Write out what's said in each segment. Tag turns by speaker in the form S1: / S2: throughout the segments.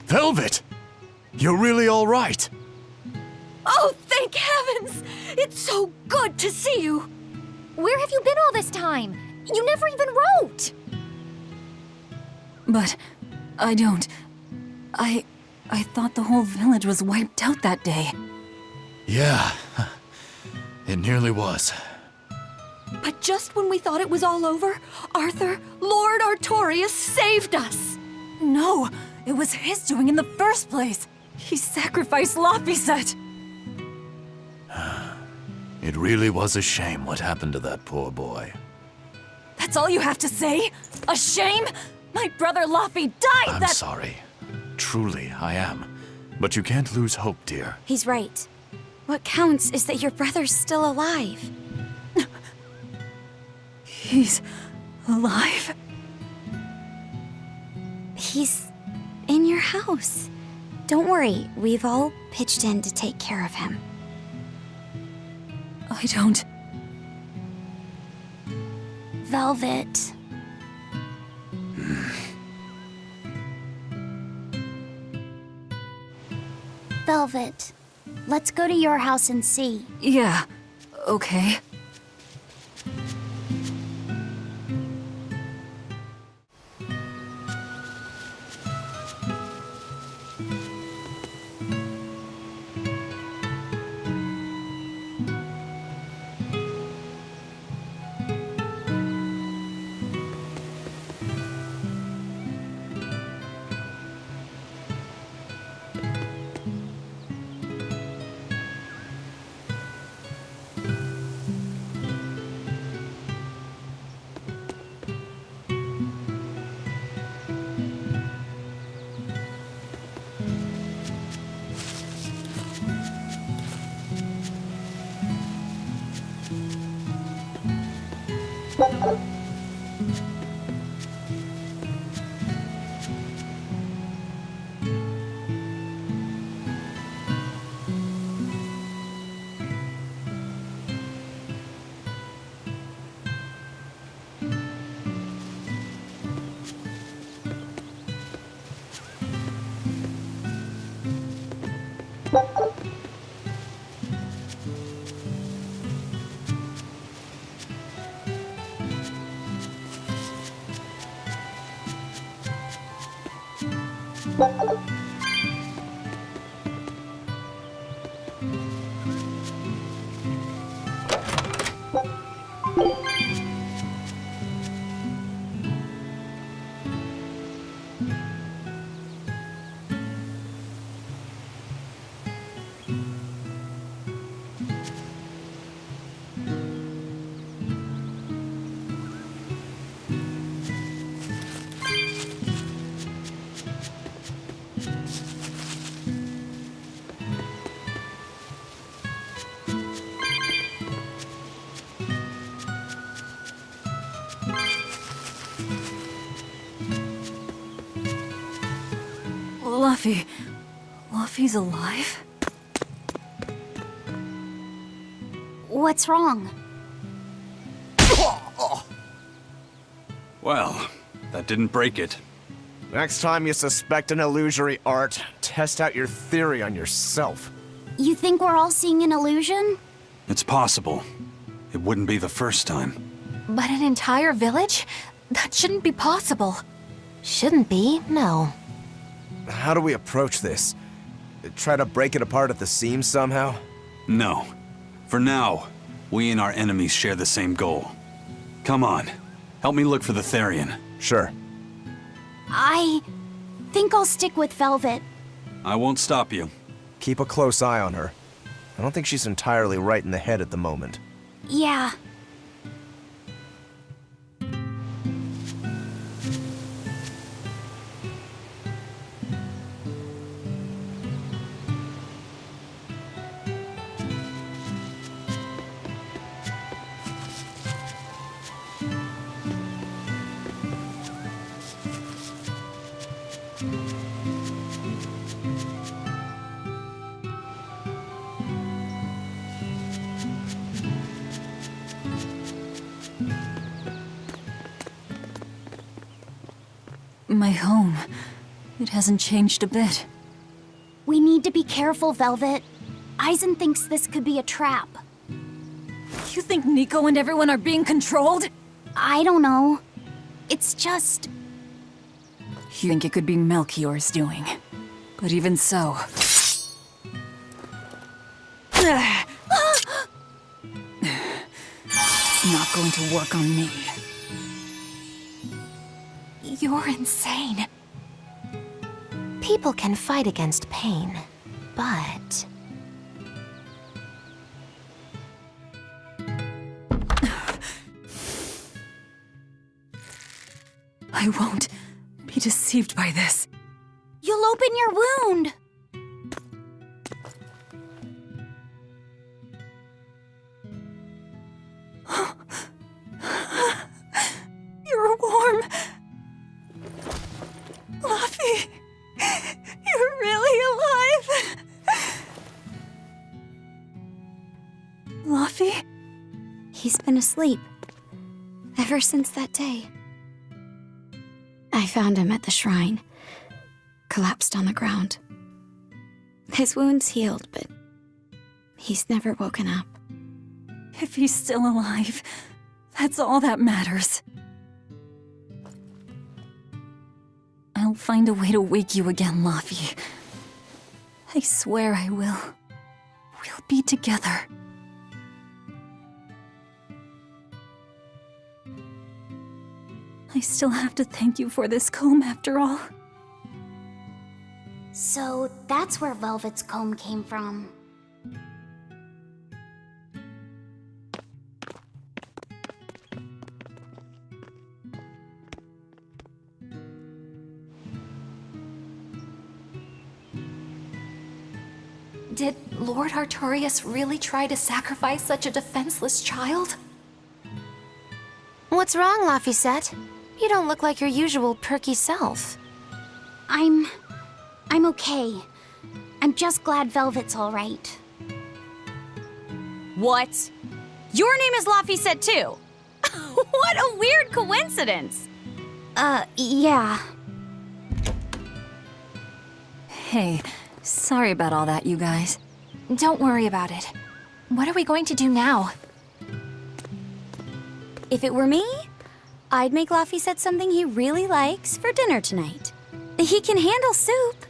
S1: Velvet! You're really all right.
S2: Oh, thank heavens! It's so good to see you!
S3: Where have you been all this time? You never even wrote!
S2: But I don't... I thought the whole village was wiped out that day.
S1: Yeah, it nearly was.
S2: But just when we thought it was all over, Arthur, Lord Artorias saved us! No, it was his doing in the first place! He sacrificed Laphicet!
S1: It really was a shame what happened to that poor boy.
S2: That's all you have to say? A shame? My brother Laphi died
S1: I'm sorry. Truly, I am. But you can't lose hope, dear.
S3: He's right. What counts is that your brother's still alive.
S2: He's alive?
S3: He's in your house. Don't worry, we've all pitched in to take care of him.
S2: I don't...
S3: Velvet. Velvet, let's go to your house and see.
S2: Yeah, okay. Laphi's alive?
S3: What's wrong?
S4: Well, that didn't break it.
S5: Next time you suspect an illusory art, test out your theory on yourself.
S3: You think we're all seeing an illusion?
S4: It's possible. It wouldn't be the first time.
S3: But an entire village? That shouldn't be possible. Shouldn't be, no.
S5: How do we approach this? Try to break it apart at the seams somehow?
S4: No. For now, we and our enemies share the same goal. Come on. Help me look for the Therian.
S5: Sure.
S3: I think I'll stick with Velvet.
S4: I won't stop you.
S5: Keep a close eye on her. I don't think she's entirely right in the head at the moment.
S3: Yeah.
S2: My home. It hasn't changed a bit.
S3: We need to be careful, Velvet. Eisen thinks this could be a trap.
S2: You think Nico and everyone are being controlled?
S3: I don't know. It's just...
S2: You think it could be Melchior's doing. But even so... It's not going to work on me.
S3: You're insane. People can fight against pain, but...
S2: I won't be deceived by this.
S3: You'll open your wound!
S2: You're warm. Luffy, you're really alive. Luffy?
S3: He's been asleep. Ever since that day. I found him at the shrine. Collapsed on the ground. His wounds healed, but he's never woken up.
S2: If he's still alive, that's all that matters. I'll find a way to wake you again, Luffy. I swear I will. We'll be together. I still have to thank you for this comb after all.
S3: So that's where Velvet's comb came from.
S2: Did Lord Artorias really try to sacrifice such a defenseless child?
S6: What's wrong, Laphicet? You don't look like your usual perky self.
S3: I'm okay. I'm just glad Velvet's all right.
S7: What? Your name is Laphicet too? What a weird coincidence!
S3: Yeah.
S2: Hey, sorry about all that, you guys.
S6: Don't worry about it. What are we going to do now?
S3: If it were me, I'd make Laphicet something he really likes for dinner tonight. He can handle soup.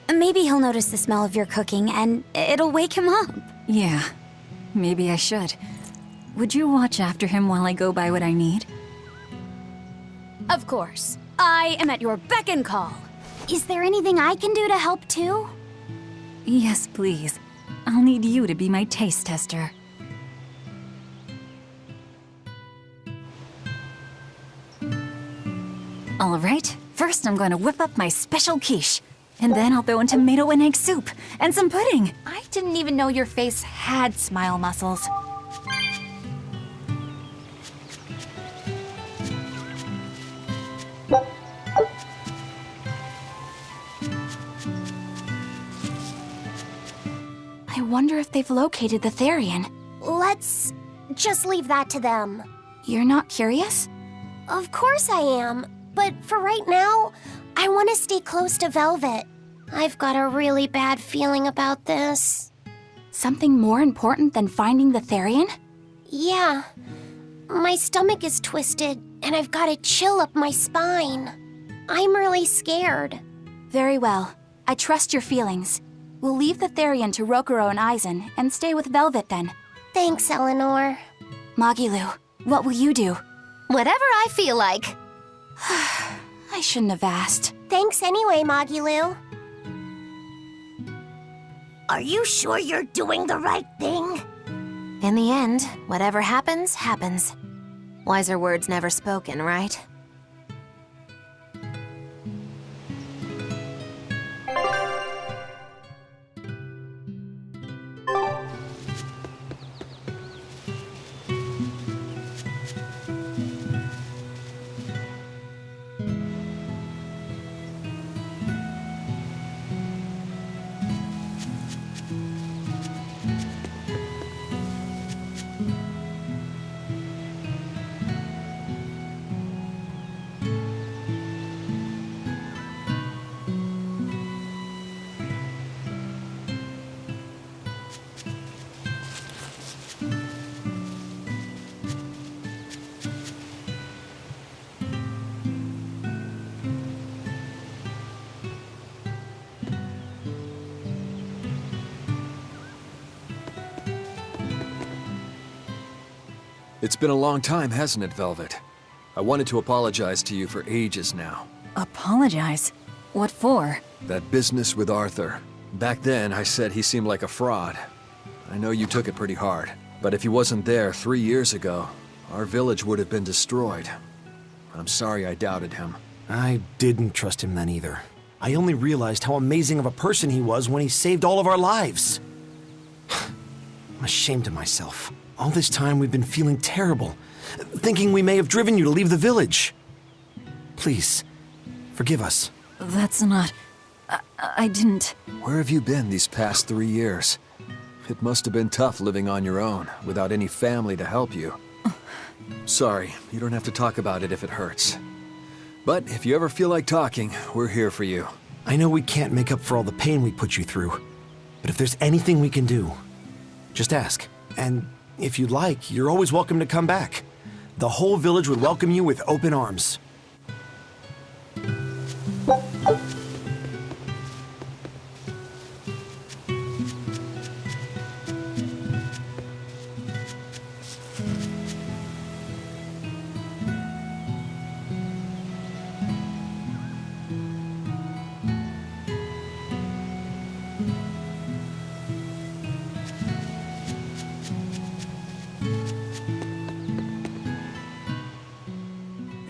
S3: Maybe he'll notice the smell of your cooking and it'll wake him up.
S2: Yeah, maybe I should. Would you watch after him while I go buy what I need?
S7: Of course. I am at your beck and call.
S3: Is there anything I can do to help too?
S2: Yes, please. I'll need you to be my taste tester. All right, first I'm going to whip up my special quiche. And then I'll throw in tomato and egg soup, and some pudding.
S6: I didn't even know your face had smile muscles. I wonder if they've located the Therian.
S3: Let's just leave that to them.
S6: You're not curious?
S3: Of course I am. But for right now, I want to stay close to Velvet. I've got a really bad feeling about this.
S6: Something more important than finding the Therian?
S3: Yeah. My stomach is twisted, and I've got a chill up my spine. I'm really scared.
S6: Very well. I trust your feelings. We'll leave the Therian to Rokuro and Eisen, and stay with Velvet then.
S3: Thanks, Eleanor.
S6: Magilu, what will you do?
S7: Whatever I feel like.
S6: I shouldn't have asked.
S3: Thanks anyway, Magilu. Are you sure you're doing the right thing?
S6: In the end, whatever happens, happens. Wiser words never spoken, right?
S8: It's been a long time, hasn't it, Velvet? I wanted to apologize to you for ages now.
S2: Apologize? What for?
S8: That business with Arthur. Back then, I said he seemed like a fraud. I know you took it pretty hard, but if he wasn't there 3 years ago, our village would have been destroyed. I'm sorry I doubted him.
S9: I didn't trust him then either. I only realized how amazing of a person he was when he saved all of our lives. I'm ashamed of myself. All this time we've been feeling terrible, thinking we may have driven you to leave the village. Please, forgive us.
S2: That's not... I didn't...
S8: Where have you been these past 3 years? It must have been tough living on your own, without any family to help you. Sorry, you don't have to talk about it if it hurts. But if you ever feel like talking, we're here for you.
S9: I know we can't make up for all the pain we put you through, but if there's anything we can do, just ask. And if you'd like, you're always welcome to come back. The whole village would welcome you with open arms.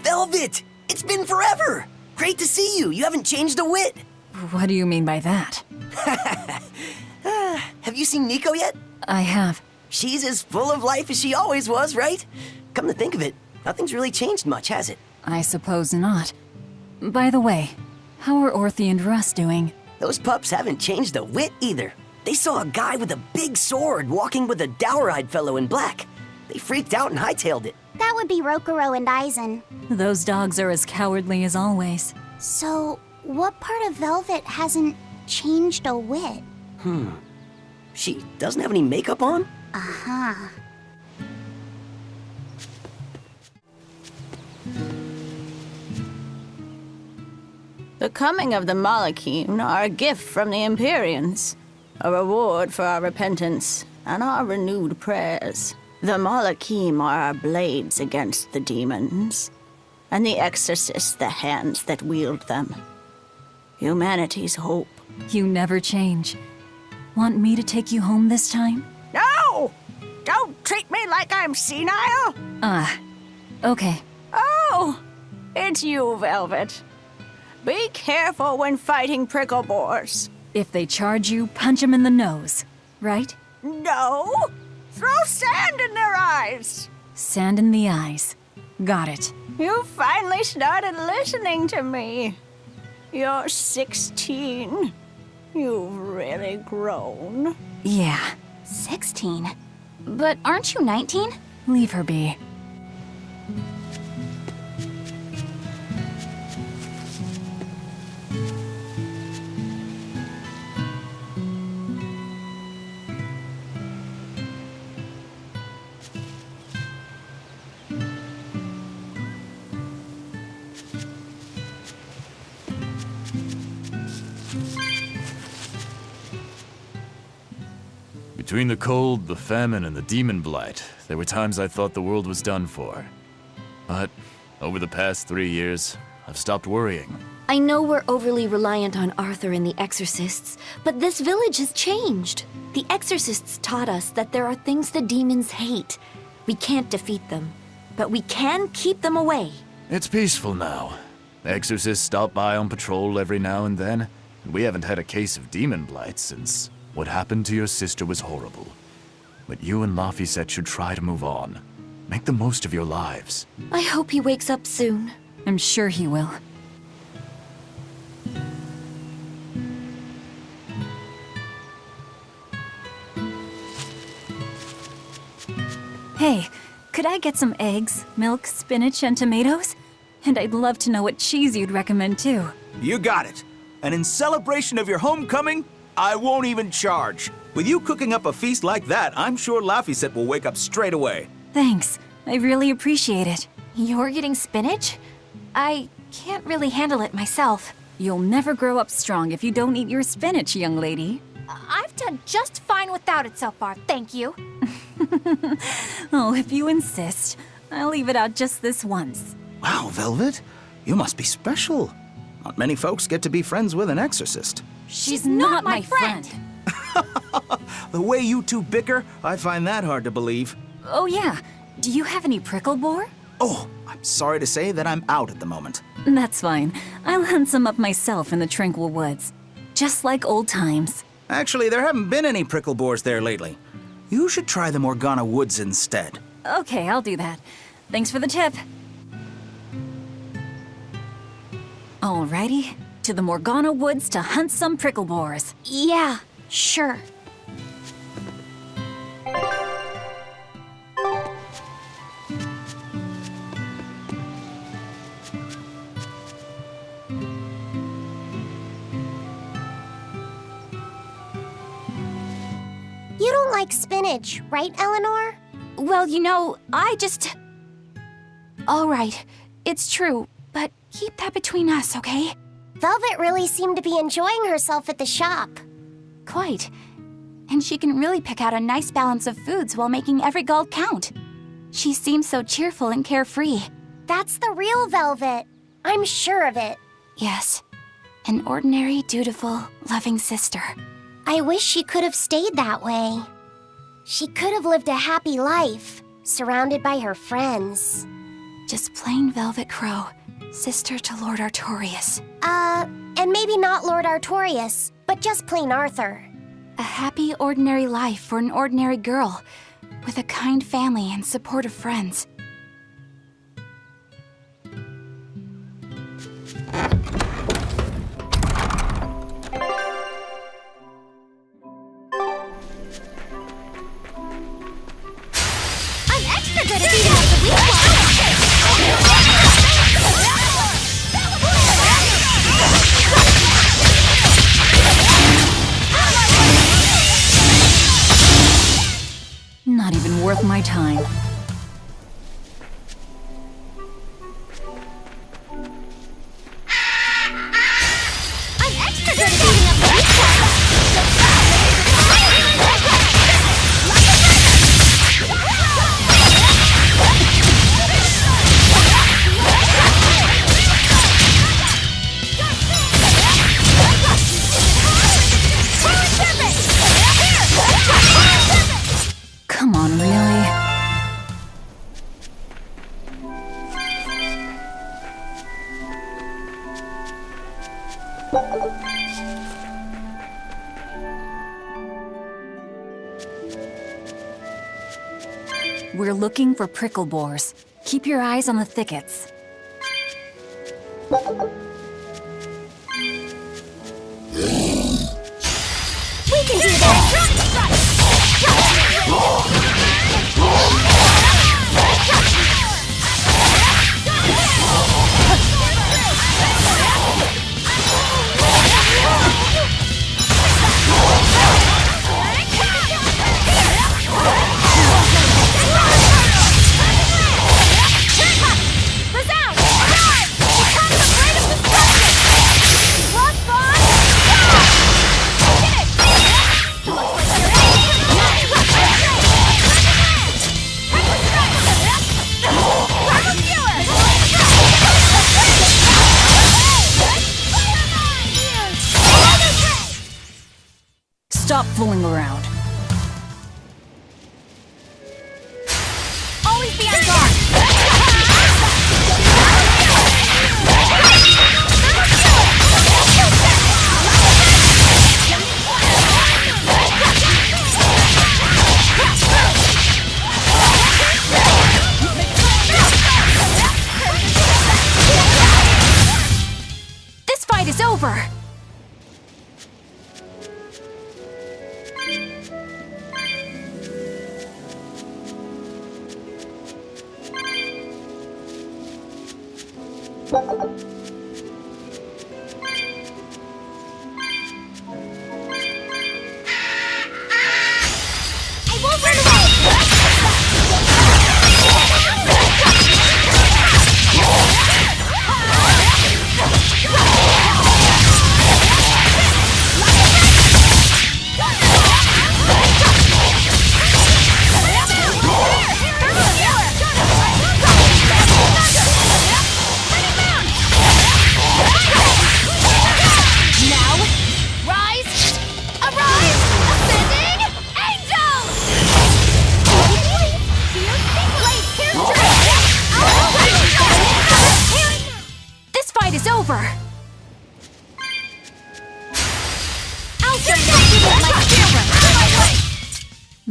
S10: Velvet! It's been forever! Great to see you. You haven't changed a whit.
S2: What do you mean by that?
S10: Have you seen Nico yet?
S2: I have.
S10: She's as full of life as she always was, right? Come to think of it, nothing's really changed much, has it?
S2: I suppose not. By the way, how are Orthy and Russ doing?
S10: Those pups haven't changed a whit either. They saw a guy with a big sword walking with a dour-eyed fellow in black. They freaked out and hightailed it.
S11: That would be Rokuro and Aizen.
S2: Those dogs are as cowardly as always.
S11: So, what part of Velvet hasn't changed a whit?
S10: She doesn't have any makeup on?
S11: Uh-huh.
S12: The coming of the Malakim are a gift from the Empyreans, a reward for our repentance and our renewed prayers. The Malakim are our blades against the demons, and the exorcists the hands that wield them. Humanity's hope.
S2: You never change. Want me to take you home this time?
S12: No! Don't treat me like I'm senile!
S2: Okay.
S12: Oh! It's you, Velvet. Be careful when fighting prickle boars.
S2: If they charge you, punch them in the nose, right?
S12: No! Throw sand in their eyes!
S2: Sand in the eyes. Got it.
S12: You finally started listening to me. You're 16. You've really grown.
S2: Yeah.
S6: 16? But aren't you 19?
S2: Leave her be.
S1: Between the cold, the famine, and the demon blight, there were times I thought the world was done for. But over the past 3 years, I've stopped worrying.
S3: I know we're overly reliant on Arthur and the exorcists, but this village has changed. The exorcists taught us that there are things the demons hate. We can't defeat them, but we can keep them away.
S1: It's peaceful now. Exorcists stop by on patrol every now and then, and we haven't had a case of demon blight since what happened to your sister was horrible. But you and Laphicet should try to move on. Make the most of your lives.
S3: I hope he wakes up soon.
S2: I'm sure he will. Hey, could I get some eggs, milk, spinach, and tomatoes? And I'd love to know what cheese you'd recommend too.
S13: You got it. And in celebration of your homecoming, I won't even charge. With you cooking up a feast like that, I'm sure Laphicet will wake up straight away.
S2: Thanks. I really appreciate it.
S6: You're getting spinach? I can't really handle it myself.
S2: You'll never grow up strong if you don't eat your spinach, young lady.
S6: I've done just fine without it so far, thank you.
S2: Oh, if you insist. I'll leave it out just this once.
S13: Wow, Velvet, you must be special. Not many folks get to be friends with an exorcist.
S2: She's not my friend.
S13: The way you two bicker, I find that hard to believe.
S2: Oh yeah, do you have any prickle boar?
S13: Oh, I'm sorry to say that I'm out at the moment.
S2: That's fine. I'll hunt some up myself in the tranquil woods. Just like old times.
S13: Actually, there haven't been any prickle boars there lately. You should try the Morgana Woods instead.
S2: Okay, I'll do that. Thanks for the tip. Alrighty, to the Morgana Woods to hunt some prickle boars.
S11: Yeah, sure. You don't like spinach, right, Eleanor?
S6: Well, you know, I just... All right, it's true, but keep that between us, okay?
S11: Velvet really seemed to be enjoying herself at the shop.
S6: Quite. And she can really pick out a nice balance of foods while making every gold count. She seems so cheerful and carefree.
S11: That's the real Velvet. I'm sure of it.
S6: Yes, an ordinary, dutiful, loving sister.
S11: I wish she could have stayed that way. She could have lived a happy life, surrounded by her friends.
S6: Just plain Velvet Crow, sister to Lord Artorias.
S11: And maybe not Lord Artorias, but just plain Arthur.
S6: A happy, ordinary life for an ordinary girl, with a kind family and supportive friends.
S11: I'm extra good at beating up the weak ones!
S2: Not even worth my time.
S11: I'm extra good at beating up the weak
S2: Come on, really? We're looking for prickle boars. Keep your eyes on the thickets.
S11: We can do that!
S2: Stop fooling around.
S7: Always be on guard!
S6: This fight is over!
S11: I won't run away!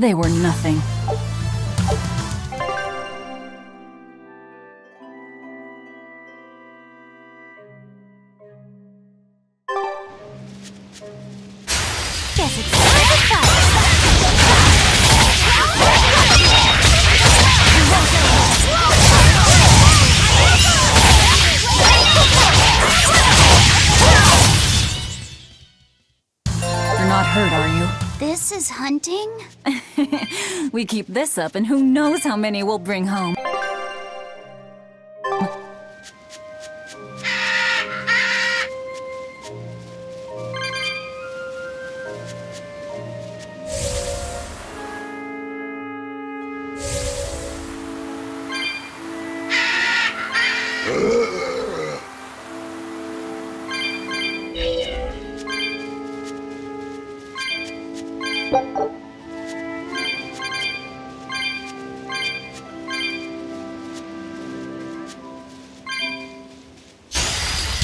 S2: They were nothing.
S7: Guess it's time to fight.
S2: You're not hurt, are you?
S7: This is hunting?
S2: We keep this up and who knows how many we'll bring home.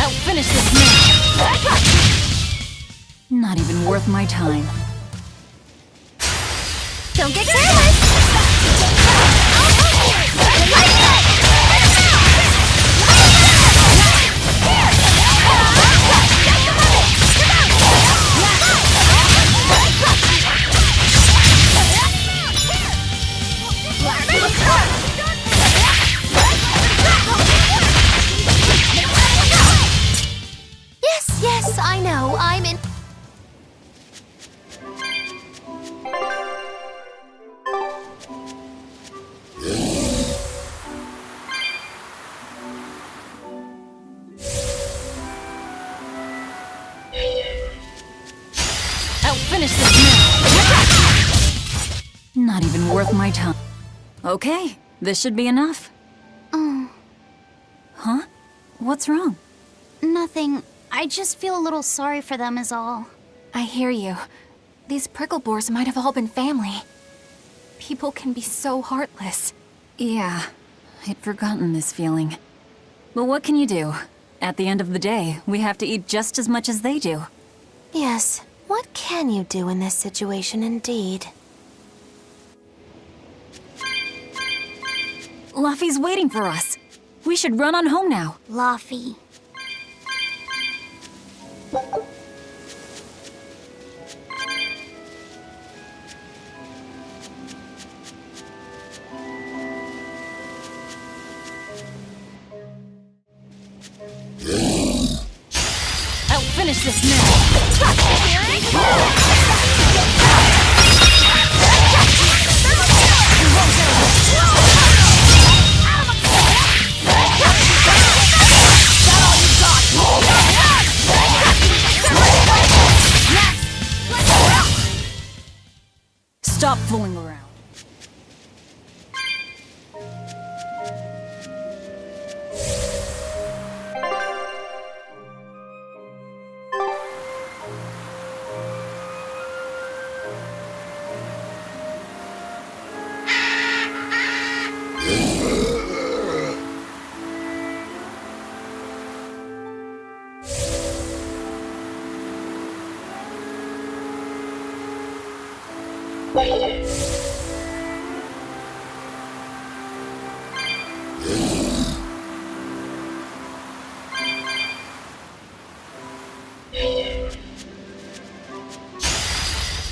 S2: I'll finish this now. Not even worth my time.
S7: Don't get careless!
S11: Yes, I know. I'm in.
S2: I'll finish this now. Not even worth my time. Okay, this should be enough.
S7: Oh,
S2: Huh? What's wrong?
S7: nothing. I just feel a little sorry for them is all.
S6: I hear you. These prickle boars might have all been family. People can be so heartless.
S2: Yeah, I'd forgotten this feeling. But what can you do? At the end of the day, we have to eat just as much as they do.
S11: Yes, what can you do in this situation indeed?
S2: Luffy's waiting for us. We should run on home now.
S7: Luffy.
S2: I'll finish this now. Stop fooling around.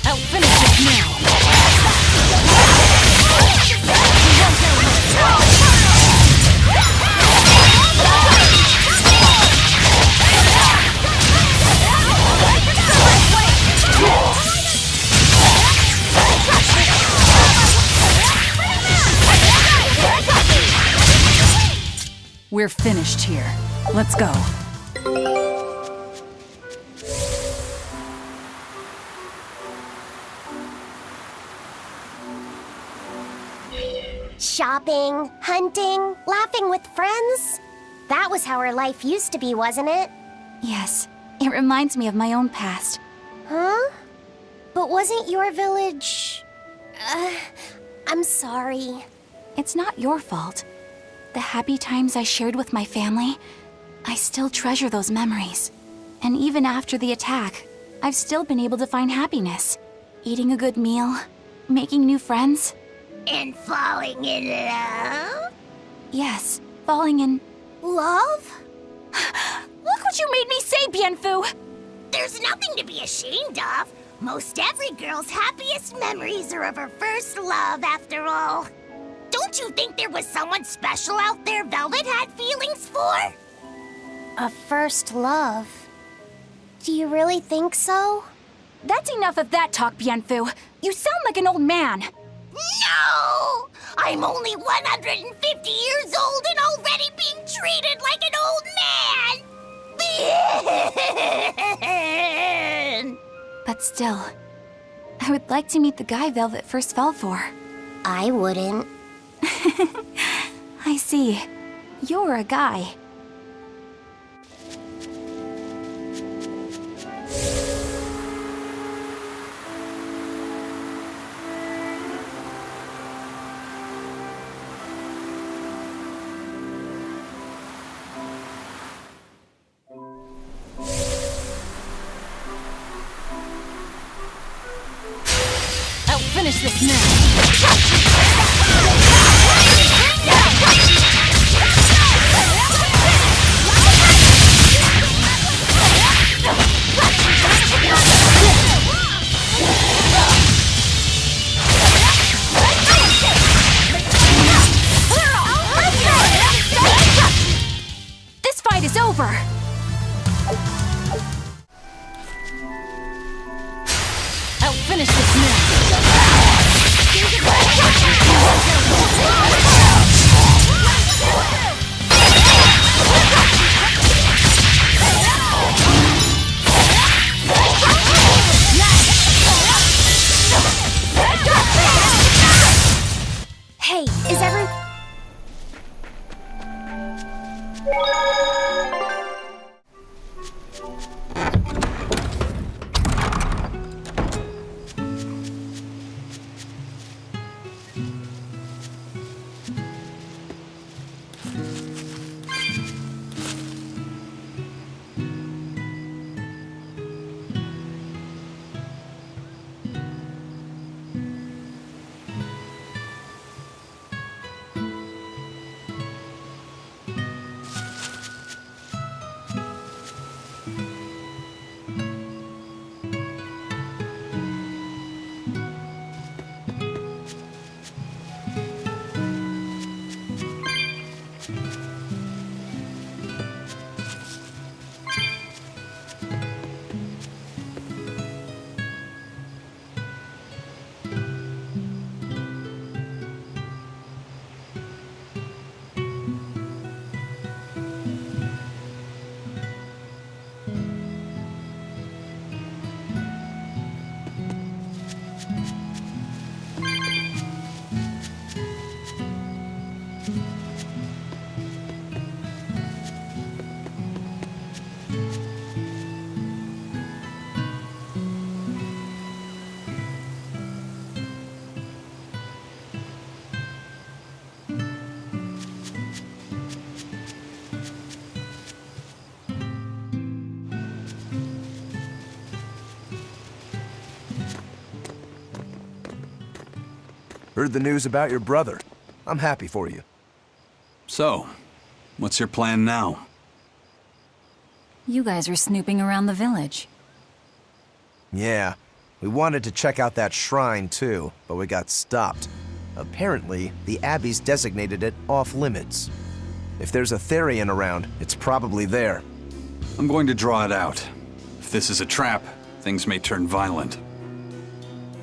S2: I'll finish this now. We're finished here. Let's go.
S11: Shopping, hunting, laughing with friends. That was how our life used to be, wasn't it?
S6: Yes, it reminds me of my own past.
S11: Huh? But wasn't your village... I'm sorry.
S6: It's not your fault. The happy times I shared with my family, I still treasure those memories. And even after the attack, I've still been able to find happiness. Eating a good meal, making new friends.
S11: And falling in love?
S6: Yes, falling in
S11: Love?
S6: Look what you made me say, Bienfu!
S11: There's nothing to be ashamed of. Most every girl's happiest memories are of her first love, after all. Don't you think there was someone special out there Velvet had feelings for? A first love? Do you really think so?
S6: That's enough of that talk, Bienfu. You sound like an old man.
S11: No! I'm only 150 years old and already being treated like an old man!
S6: But still, I would like to meet the guy Velvet first fell for.
S11: I wouldn't.
S6: I see. You're a guy.
S2: I'll finish this now.
S6: This fight is over.
S2: I'll finish this now.
S11: Hey, is everyone...
S5: Heard the news about your brother. I'm happy for you.
S4: So, what's your plan now?
S2: You guys were snooping around the village.
S5: Yeah, we wanted to check out that shrine too, but we got stopped. Apparently, the Abbey's designated it off-limits. If there's a Therian around, it's probably there.
S4: I'm going to draw it out. If this is a trap, things may turn violent.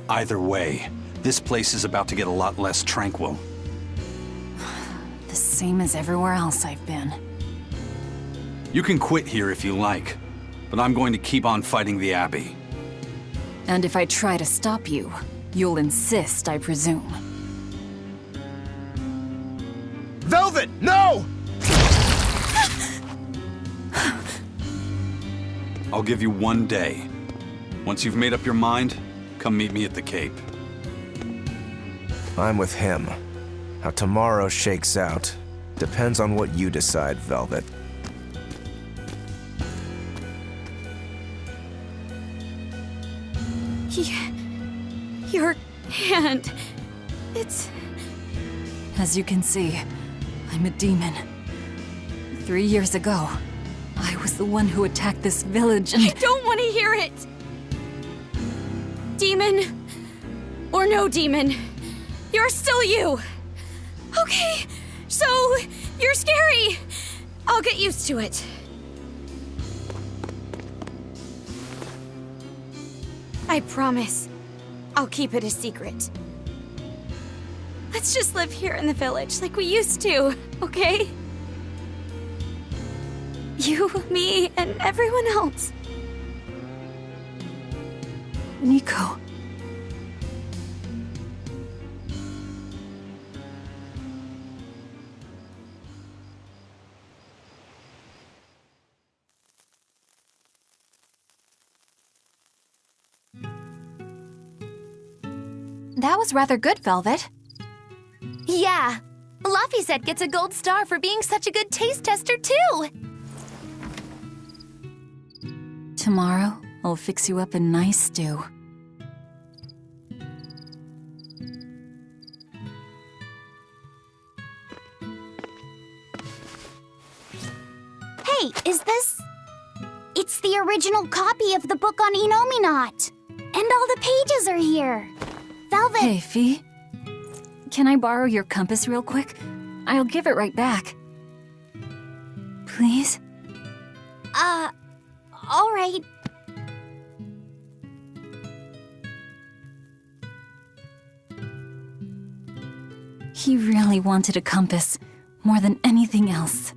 S4: Either way, this place is about to get a lot less tranquil.
S2: The same as everywhere else I've been.
S4: You can quit here if you like, but I'm going to keep on fighting the Abbey.
S2: And if I try to stop you, you'll insist, I presume.
S5: Velvet, no!
S4: I'll give you 1 day. Once you've made up your mind, come meet me at the Cape.
S5: I'm with him. How tomorrow shakes out depends on what you decide, Velvet.
S2: Your hand. As you can see, I'm a demon. 3 years ago, I was the one who attacked this village and—
S7: I don't want to hear it! Demon, or no demon, you're still you! Okay, so you're scary! I'll get used to it. I promise, I'll keep it a secret. Let's just live here in the village like we used to, okay? You, me, and everyone else.
S2: Nico.
S6: That was rather good, Velvet. Yeah. Laphicet gets a gold star for being such a good taste tester, too!
S2: Tomorrow, I'll fix you up a nice stew.
S11: Hey, is this... It's the original copy of the book on Enominat. And all the pages are here. Velvet...
S2: Hey, Fee. Can I borrow your compass real quick? I'll give it right back. Please?
S11: All right.
S2: He really wanted a compass, more than anything else.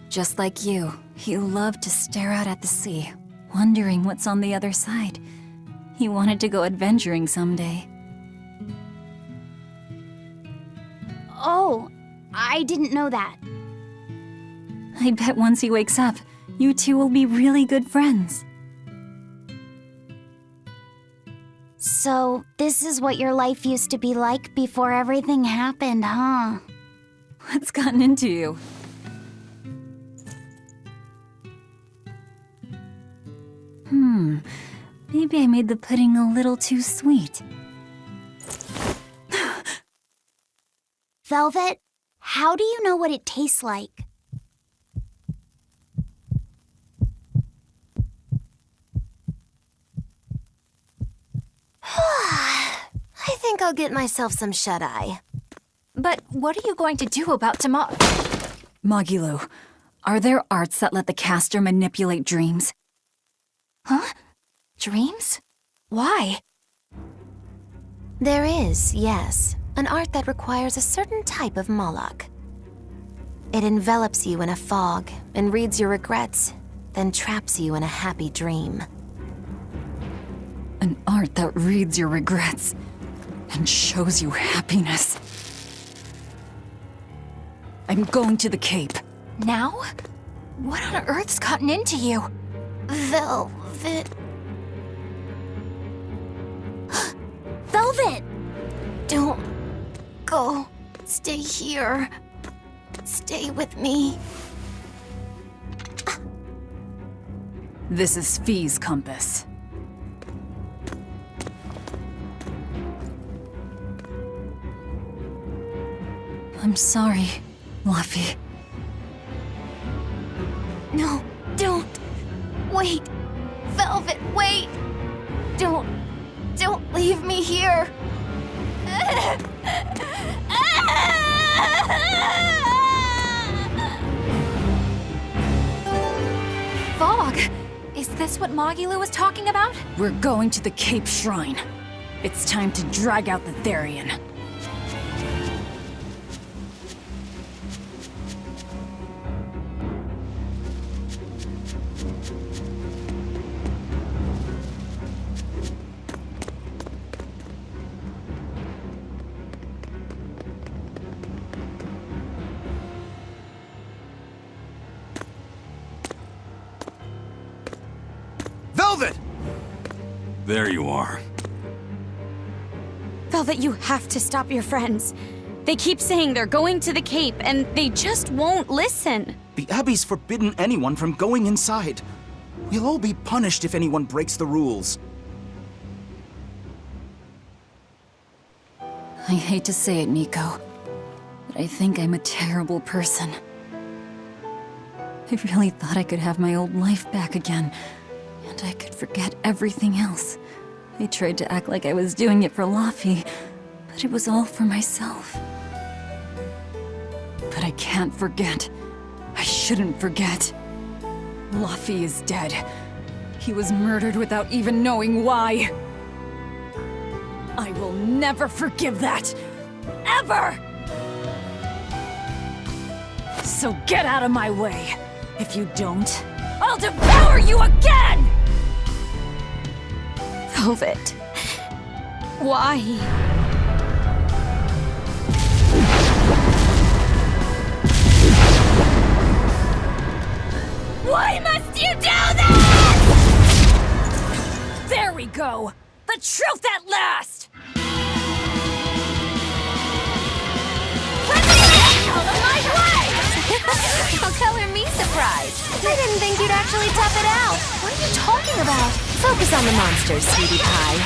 S2: Just like you, he loved to stare out at the sea, wondering what's on the other side. He wanted to go adventuring someday.
S11: Oh, I didn't know that.
S2: I bet once he wakes up, you two will be really good friends.
S11: So, this is what your life used to be like before everything happened, huh?
S2: What's gotten into you? Maybe I made the pudding a little too sweet.
S11: Velvet, how do you know what it tastes like?
S3: I think I'll get myself some shut-eye.
S6: But what are you going to do about tomorrow?
S2: Magilu, are there arts that let the caster manipulate dreams?
S6: Huh? Dreams? Why?
S3: There is, yes, an art that requires a certain type of Moloch. It envelops you in a fog and reads your regrets, then traps you in a happy dream.
S2: An art that reads your regrets and shows you happiness. I'm going to the Cape.
S6: Now? What on earth's gotten into you?
S11: Velvet... Velvet!
S3: Don't go. Stay here. Stay with me.
S2: This is Fee's compass. I'm sorry, Laphie.
S3: No, don't. Wait. Velvet, wait. Don't leave me here.
S6: Fog! Is this what Magilu was talking about?
S2: We're going to the Cape Shrine. It's time to drag out the Therian.
S13: Velvet!
S4: There you are.
S7: Velvet, you have to stop your friends. They keep saying they're going to the Cape, and they just won't listen.
S13: The Abbey's forbidden anyone from going inside. We'll all be punished if anyone breaks the rules.
S2: I hate to say it, Nico, but I think I'm a terrible person. I really thought I could have my old life back again, and I could forget everything else. I tried to act like I was doing it for Laffy, but it was all for myself. But I can't forget. I shouldn't forget. Laffy is dead. He was murdered without even knowing why. I will never forgive that. Ever! So get out of my way. If you don't, I'll devour you again!
S7: Velvet. Why?
S2: Why must you do this? There we go! The truth at last!
S7: Out of my way!
S6: I'll color me surprised. I didn't think you'd actually tough it out. What are you talking about? Focus on the monsters, sweetie pie.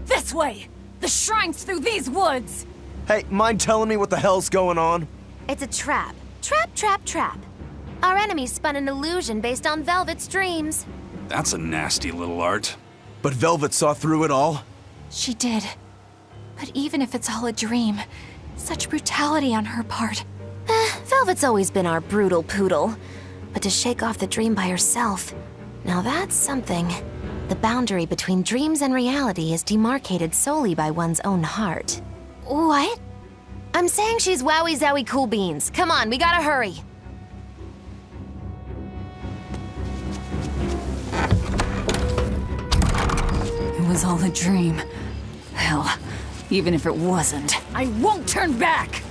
S2: This way! The shrine's through these woods!
S5: Hey, mind telling me what the hell's going on?
S6: It's a trap. Trap. Our enemy spun an illusion based on Velvet's dreams.
S4: That's a nasty little art.
S5: But Velvet saw through it all?
S6: She did. But even if it's all a dream, such brutality on her part. Velvet's always been our brutal poodle. But to shake off the dream by herself, now that's something. The boundary between dreams and reality is demarcated solely by one's own heart. What? I'm saying she's wowie zowie cool beans. Come on, we gotta hurry.
S2: It was all a dream. Hell, even if it wasn't, I won't turn back!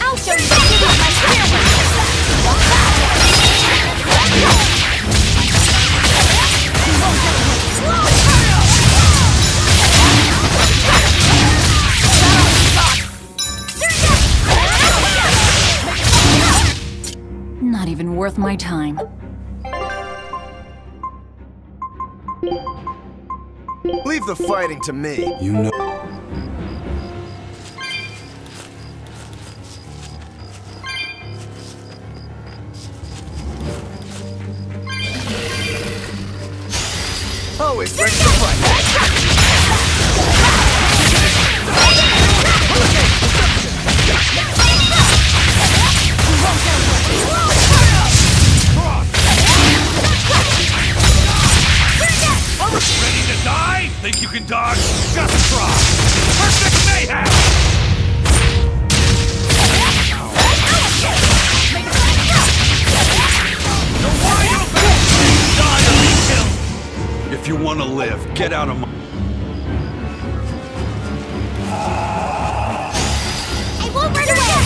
S6: I'll show you my spirit!
S2: Not even worth my time.
S5: Leave the fighting to me.
S4: You know.
S5: Always ready to fight.
S14: Ready to die? Think you can dodge? Just try! Perfect mayhem! You're wide open! Die or be killed!
S4: If you want to live, get out of my...
S6: I won't run away!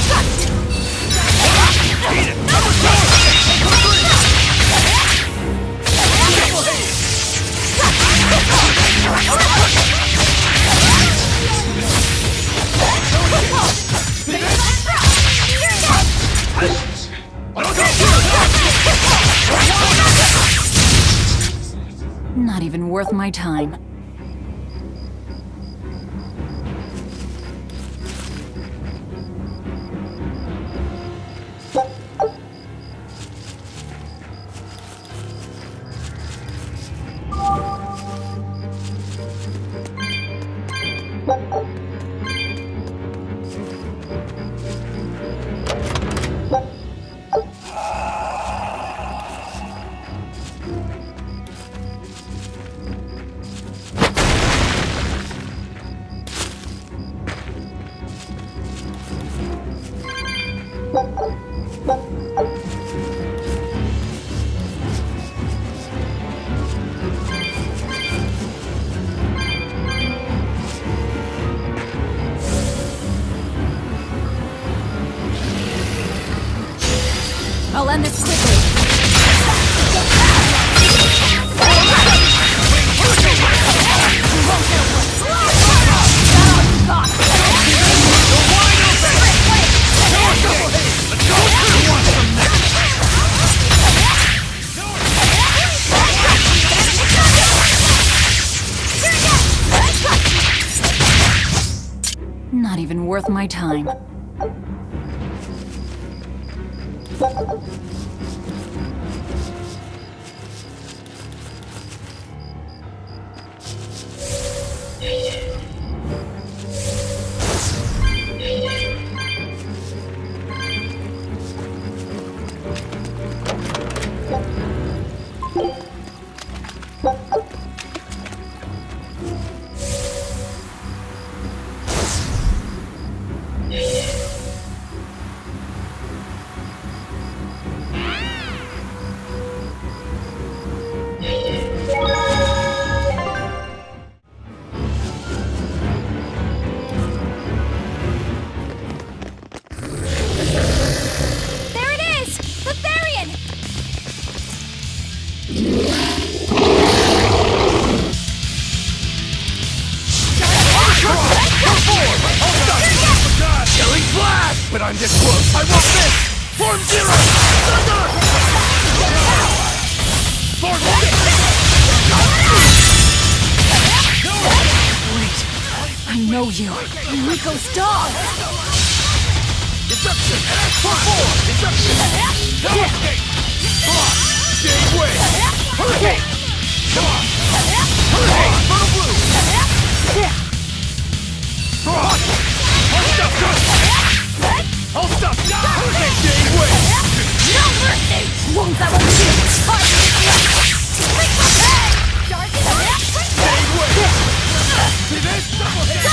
S14: Beat it! Number 2!
S2: Not even worth my time. I'll end this quickly. Not even worth my time.
S14: But I'm this close. I want this! Form zero! Thunder! Form six!
S2: Wait, I know you. You're Nico's dog.
S14: Deception! Form four! Deception! No escape! Come on! Stay away! Hurricane! Come on! Hurricane! Purple blue! Come on! Hold up! Hold up! Hurricane! Stay away!
S2: No mercy! Won't that one be hard?
S14: Stay away! See this? Double hit!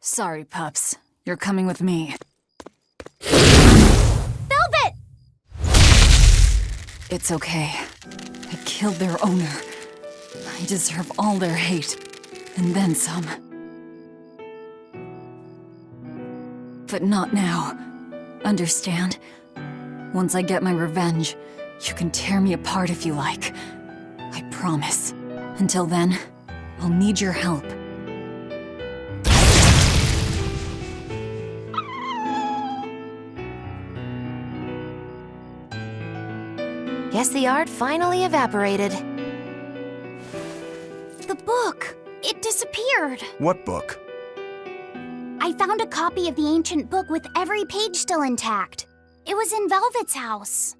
S2: Sorry, pups. You're coming with me.
S7: Velvet!
S2: It's okay. I killed their owner. I deserve all their hate. And then some. But not now. Understand? Once I get my revenge, you can tear me apart if you like. I promise. Until then, I'll need your help.
S6: Guess the art finally evaporated.
S11: The book! It disappeared!
S5: What book?
S11: I found a copy of the ancient book with every page still intact. It was in Velvet's house.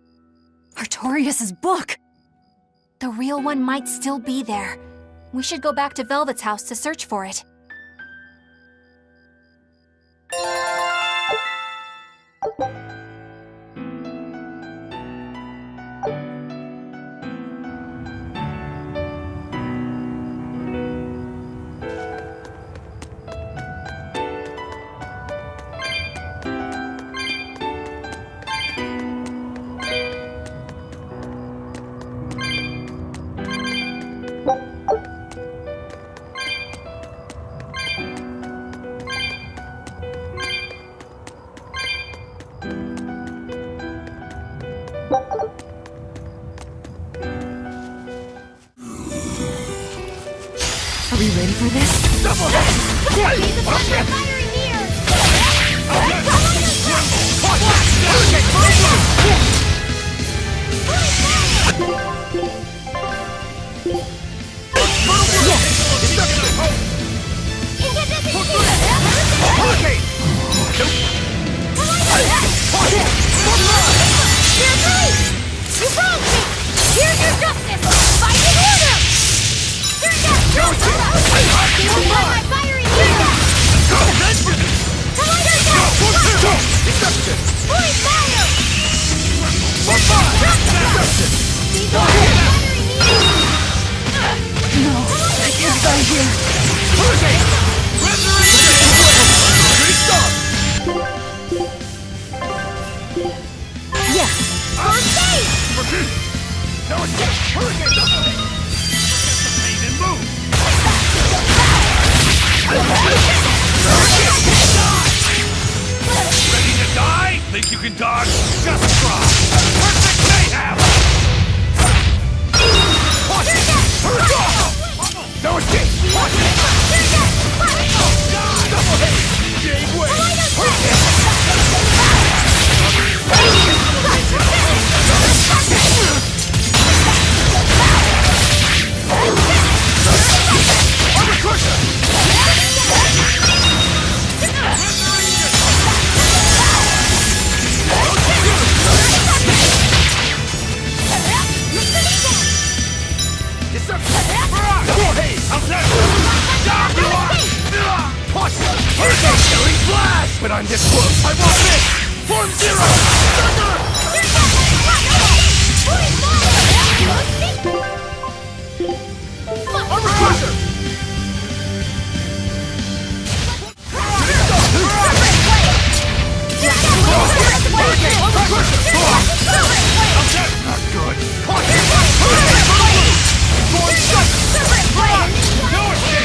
S2: Artorias' book!
S7: The real one might still be there. We should go back to Velvet's house to search for it.
S2: ready for this?
S14: Double hit!
S11: Fire in here!
S7: You broke me! Here's your justice! Fight in order!
S11: My fire in here! Holy fire!
S2: No, I can't die here. Yes.
S11: First aid!
S14: No escape! Hurricane! Pain and move! Ready to die? Think you can dodge? Just try! Perfect mayhem! No escape! Double hit! Gave way! When I'm this close, I won't miss! Form zero! Armor crusher! Not good! No escape!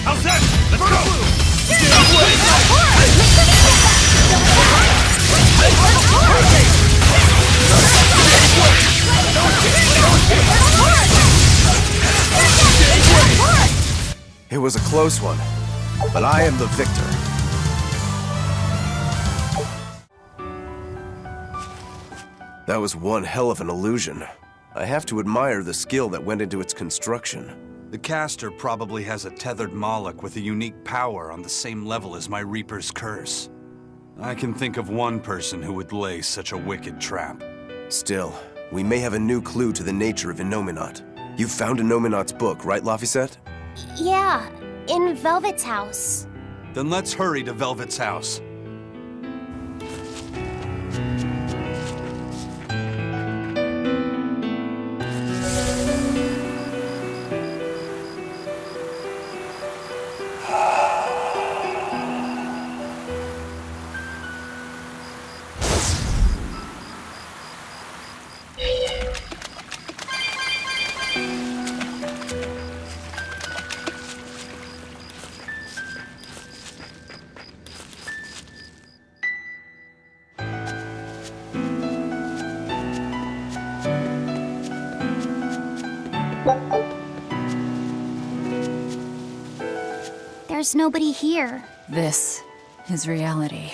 S14: How's that? Let's go!
S5: It was a close one, but I am the victor. That was one hell of an illusion. I have to admire the skill that went into its construction.
S4: The caster probably has a tethered Moloch with a unique power on the same level as my Reaper's curse. I can think of one person who would lay such a wicked trap.
S5: Still, we may have a new clue to the nature of Innominat. You found Innominat's book, right, Laphicet?
S11: Yeah, in Velvet's house.
S4: Then let's hurry to Velvet's house.
S11: There's nobody here.
S2: This is reality.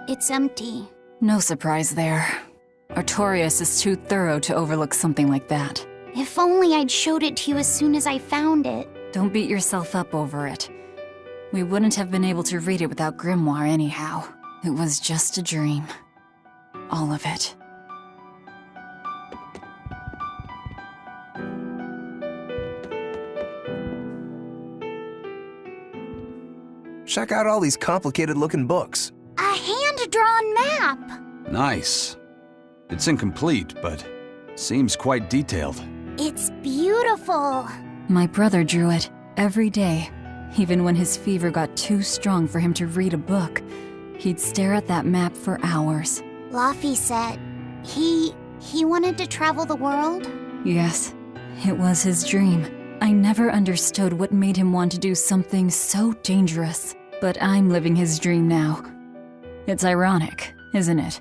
S11: It's empty.
S2: No surprise there. Artorias is too thorough to overlook something like that.
S11: If only I'd showed it to you as soon as I found it.
S2: Don't beat yourself up over it. We wouldn't have been able to read it without Grimoire anyhow. It was just a dream. All of it.
S5: Check out all these complicated-looking books.
S11: A hand-drawn map.
S4: Nice. It's incomplete, but seems quite detailed.
S11: It's beautiful.
S2: My brother drew it every day. Even when his fever got too strong for him to read a book, he'd stare at that map for hours.
S11: Laffy said he wanted to travel the world.
S2: Yes, it was his dream. I never understood what made him want to do something so dangerous. But I'm living his dream now. It's ironic, isn't it?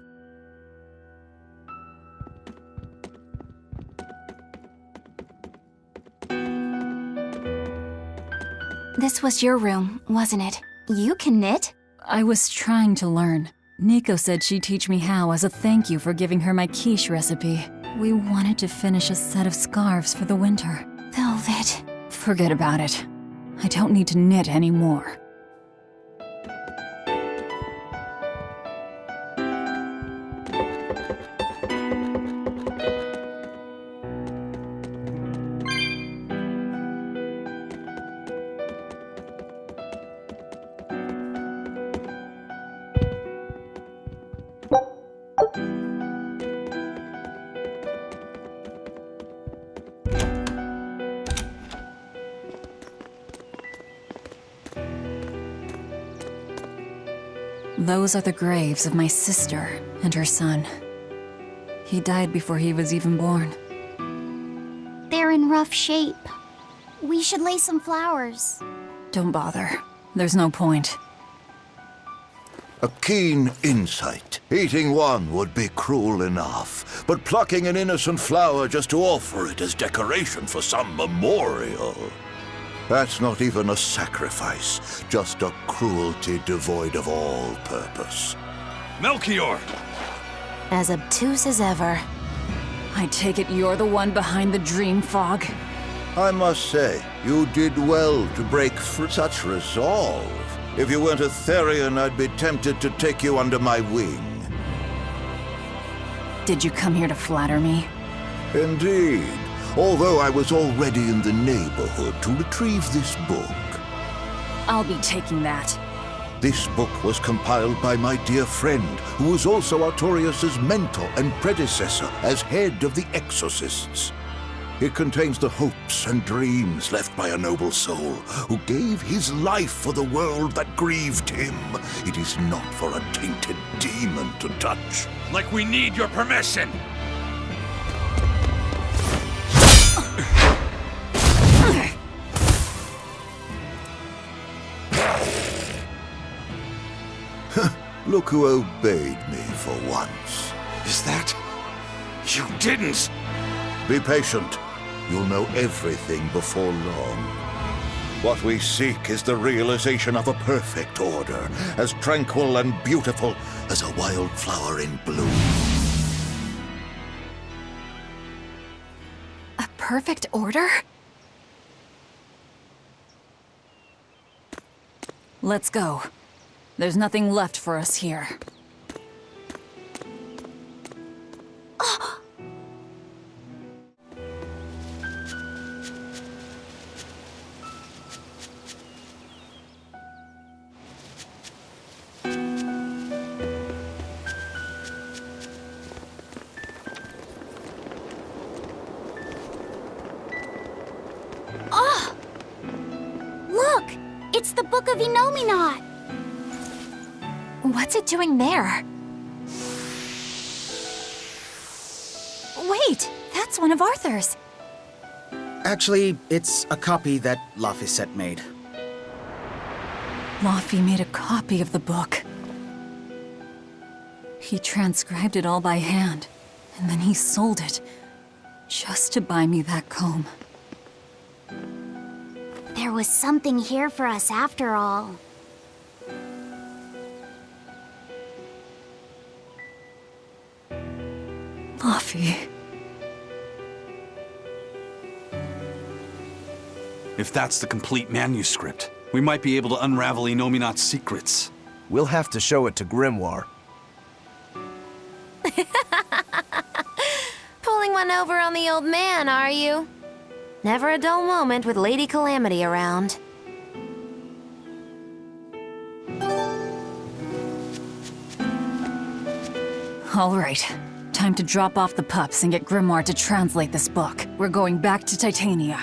S6: This was your room, wasn't it? You can knit?
S2: I was trying to learn. Nico said she'd teach me how as a thank you for giving her my quiche recipe. We wanted to finish a set of scarves for the winter.
S6: Velvet.
S2: Forget about it. I don't need to knit anymore. Those are the graves of my sister and her son. He died before he was even born.
S11: They're in rough shape. We should lay some flowers.
S2: Don't bother. There's no point.
S15: A keen insight. Eating one would be cruel enough, but plucking an innocent flower just to offer it as decoration for some memorial. That's not even a sacrifice, just a cruelty devoid of all purpose.
S4: Melchior!
S6: As obtuse as ever.
S2: I take it you're the one behind the dream fog?
S15: I must say, you did well to break through such resolve. If you weren't a Therian, I'd be tempted to take you under my wing.
S2: Did you come here to flatter me?
S15: Indeed. Although I was already in the neighborhood to retrieve this book.
S2: I'll be taking that.
S15: This book was compiled by my dear friend, who was also Artorius' mentor and predecessor as head of the Exorcists. It contains the hopes and dreams left by a noble soul who gave his life for the world that grieved him. It is not for a tainted demon to touch.
S14: Like we need your permission!
S15: Look who obeyed me for once.
S14: Is that... You didn't!
S15: Be patient. You'll know everything before long. What we seek is the realization of a perfect order, as tranquil and beautiful as a wildflower in bloom.
S2: A perfect order? Let's go. There's nothing left for us here.
S11: Look! It's the Book of Enominat!
S6: What's it doing there?
S2: Wait, that's one of Arthur's.
S16: Actually, it's a copy that Laphicet made.
S2: Laffy made a copy of the book. He transcribed it all by hand, and then he sold it, just to buy me that comb.
S11: There was something here for us after all.
S2: Laffy.
S4: If that's the complete manuscript, we might be able to unravel Enominat's secrets.
S5: We'll have to show it to Grimoire.
S6: Pulling one over on the old man, are you? Never a dull moment with Lady Calamity around.
S2: All right. Time to drop off the pups and get Grimoire to translate this book. We're going back to Titania.